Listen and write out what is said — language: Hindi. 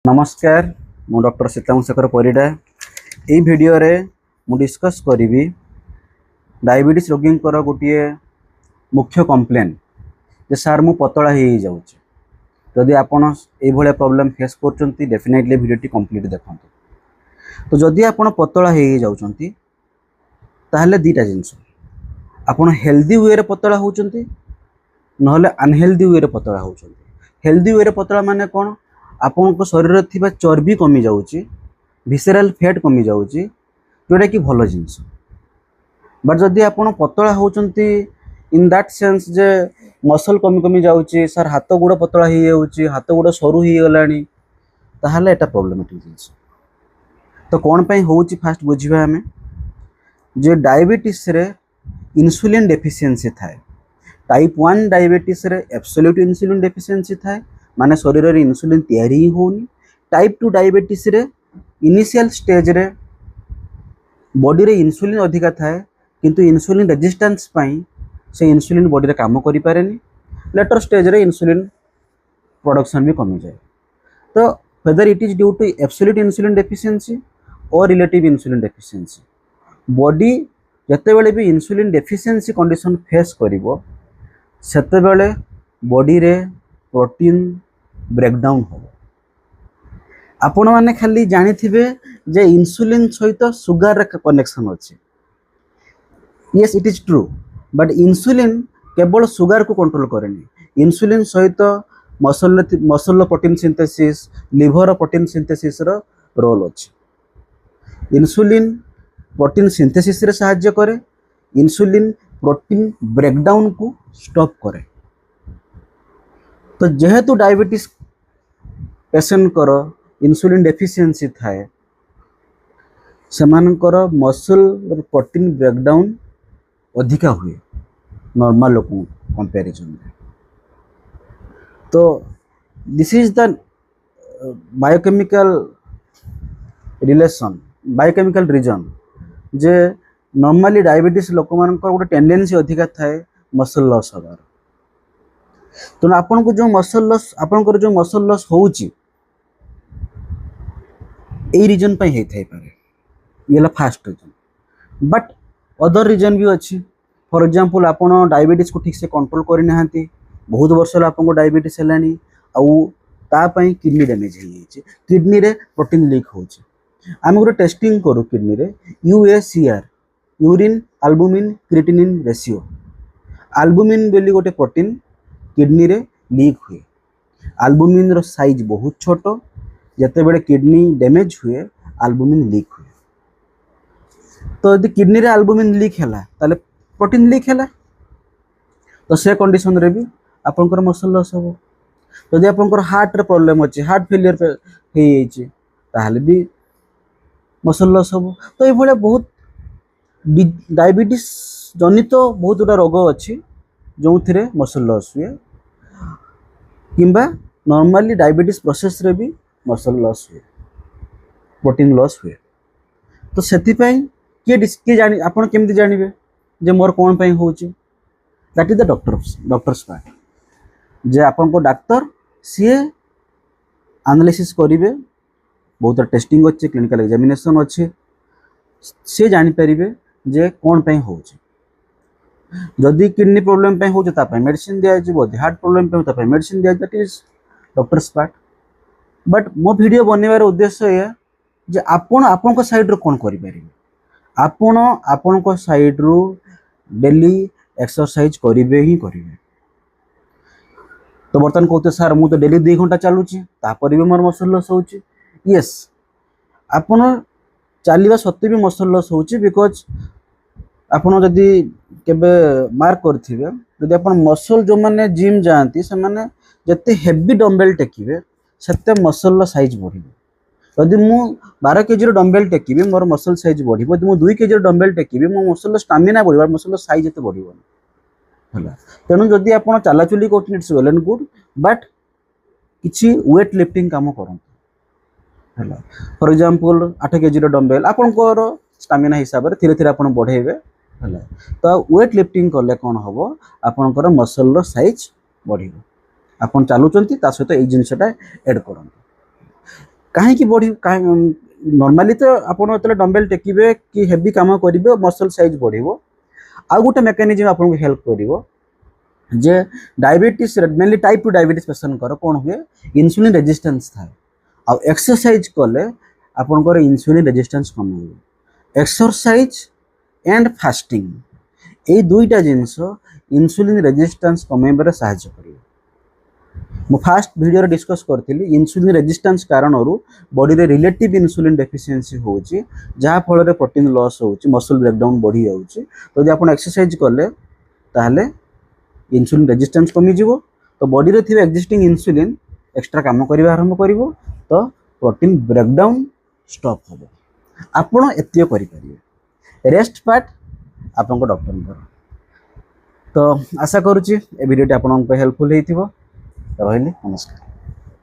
नमस्कार मु डॉक्टर सीतांशेखर परिडा ये वीडियो रे मु डिस्कस करी डायबिटीज रोगी गोटे मुख्य कंप्लेन जे सार मु पतला हो जाऊँगी जदि आपड़ ये प्रॉब्लम फेस कर डेफिनेटली वीडियो कंप्लीट देखते। तो जदि आपड़ पतला हो जाऊँगी ताहले दीटा जिनस आपड़ हेल्दी वे पतला होती नहले अनहेल्दी वे पतला होती। हेल्दी वे पतला माने कौन आपन शरीर थी चर्बी कमी जाऊँगी विसेराल फैट कमी जाऊँगी जोटा कि भल जिनस। बट जदि आप पतला होती in that sense J muscle कमी कमी जाऊँगी सर हाथ गोड़ पतला हो जाऊँगी हाथ गोड़ सरू हो गलानी ताहले एटा प्रॉब्लमेटिक जिनस। तो कौन पे होउची फास्ट बुझिबा हमें जे डायबिटीज रे इंसुलिन डेफिशिएंसी थाए। टाइप 1 डायबिटीज रे एब्सोल्यूट इंसुलिन डेफिशिएंसी थाए माने शरीर रे इंसुलिन तैयारी ही होनी। टाइप 2 डायबिटीज रे इनिशियल स्टेज रे बॉडी रे इंसुलिन अधिका थाए किंतु इंसुलिन रेजिस्टेंस पाई से इंसुलिन बॉडी रे काम करि पारेनी। लेटर स्टेज रे इंसुलिन प्रोडक्शन भी कमी जाए। तो whether it is due to absolute insulin deficiency और रिलेटिव इंसुलिन डेफिशिएंसी बॉडी जतेबेले भी इंसुलिन डेफिशिएंसी कंडीशन फेस करिवो सेतेबेले बॉडी रे प्रोटीन ब्रेकडाउन हो। आपण माने खाली जानी थिबे जे इंसुलिन सहित सुगर रे कनेक्शन अछि। Yes it is true but insulin केवल सुगर को कंट्रोल करेनी। इंसुलिन सहित muscle protein synthesis liver protein synthesis रो रोल अछि। इंसुलिन प्रोटीन सिंथेसिस रे सहायता करे। इंसुलिन प्रोटीन ब्रेकडाउन को स्टॉप करे। तो जेहेतु डायबिटीज पेशेंट कर इंसुलिन डेफिशिएंसी थाए सेमानकर मसल प्रोटीन ब्रेकडाउन अधिका हुए नॉर्मल लोक कंपैरिजन में। तो this is the biochemical relation biochemical reason जे नॉर्मली डायबिटीज लोक मान गोटे टेंडेंसी अधिका थाए मसल लॉस हबार। तो आपन को जो मसल लॉस आपनकर जो मसल लॉस होउची ए रीजन पे हे थाई पारे ये fast reason. But other reason भी अच्छी। फॉर एग्जांपल आपन डायबिटीज को ठीक से कंट्रोल करि नहांती बहुत वर्ष आपन को डायबिटीज हेलानी आउ ता पई किडनी डैमेज हो जाइए किडनी रे प्रोटीन लीक होची। आम गोटे टेस्टिंग करू किडनी रे UACR urine albumin creatinine ratio. Albumin बेली गोटे प्रोटीन किडनी रे लीक हुए। अल्बुमिन रो साइज बहुत छोट जते बेले किडनी डैमेज हुए अल्बुमिन लीक हुए। तो यदि किडनी रे अल्बुमिन लीक हैला ताले प्रोटीन लीक हैला तो से कंडीशन रे भी आपनकर मसल लॉस हो। यदि आपनकर हार्ट रे प्रॉब्लम अछि हार्ट फेलियर पे हे जाइछि ताहले भी मसल लॉस हो। तो ये भले बहुत डायबिटीज जनित बहुत गुड़ा रोग अच्छी जो थे मसल लॉस हुए किंबा नॉर्मली डायबिटीज प्रोसेस रे भी मसल लॉस हुए प्रोटीन लॉस हुए। तो सेतिपई किए जानी आपण केमती जानिबे जे मोर कोन पई होउची that is the doctor's part जे आपन को डॉक्टर सी एनालिसिस करिवे बहुत टेस्टिंग अच्छे क्लिनिकल एग्जामिनेशन अच्छे सी जानि परिबे जे कोन पई होउची। जदि किडनी प्रॉब्लम पे हो जता पे मेडिसिन दिया जिवो हार्ट प्रॉब्लम पे होता पे मेडिसिन दिया that is doctors part. But मो वीडियो बनवार उद्देश्य ये जे आपन को साइड रो कोन करि परिबे आपन को साइड रो डेली एक्सरसाइज करिवे ही करिवे। तो बर्तन कहते सर मु तो डेली 2 घंटा चलुची तापर भी मोर मसल लॉस होउची। यस आपन चलवा सत्ते भी मसल लॉस होउची बिकॉज आपन जदि केबे मार्क करथिबे जदि आपन मसल जो माने जिम जांती से माने जते हेवी डंबल टेकिबे सेते मसल साइज बढ़िबो। यदि मु 12 केजी रो डंबल टेकिबे मोर मसल साइज बढ़िबो। यदि मु 2 केजी रो डंबल टेकिबे मो मसल स्टामिना बढ़िबो मसल साइज एते बढ़िबो हला। तेनु जदि आपन चलाचुली करथिन it's well and good but किछि वेट लिफ्टिंग काम करन हला। फॉर एग्जांपल 8 केजी रो डंबल आपन को स्टामिना हिसाब रे धीरे धीरे आपन बढ़ेबे हला। तो वेट लिफ्टिंग करले कोन हबो आपनकर मसल रो साइज बढ़िबो। आपन चालुचंती ता सहित ए जिनसटा ऐड करन। कहीं बढ़ी नॉर्मली तो आपन जो डंबेल टेकिबे कि हेवी काम करेंगे मसल साइज बढ़िबो आ गोटे मेकानिजम आपको हेल्प करिवो जे diabetes mainly type 2 diabetes patient कर कौन हुए इंसुलिन रेजिस्टेंस थाए आ एक्सरसाइज कले आपनकर insulin resistance come exercise and fasting ये दुईटा जिनस इंसुलिन रेजिस्टेंस कमेबार साहाय्य करिवो मु फास्ट वीडियो रे डिस्कस करथिली इंसुलिन रेजिस्टेंस कारण बॉडी रे रिलेटिव इंसुलिन डेफिशिएंसी होची जहा फल रे प्रोटीन लॉस होची मसल ब्रेकडाउन बढ़ी जाउची तो जदि आपण एक्सरसाइज करले ताहले इंसुलिन रेजिस्टेंस कमी जीवो तो बॉडी रे थिबे एक्जिस्टिंग इंसुलिन एक्स्ट्रा काम करिवा आरंभ करिवो तो प्रोटीन ब्रेकडाउन स्टॉप होबो आपण एतियो करि परिबे रेस्ट पार्ट आपन को डॉक्टर कर तो आशा करूची ए वीडियो टी आपन को हेल्पफुल हेतिबो रहिले नमस्कार।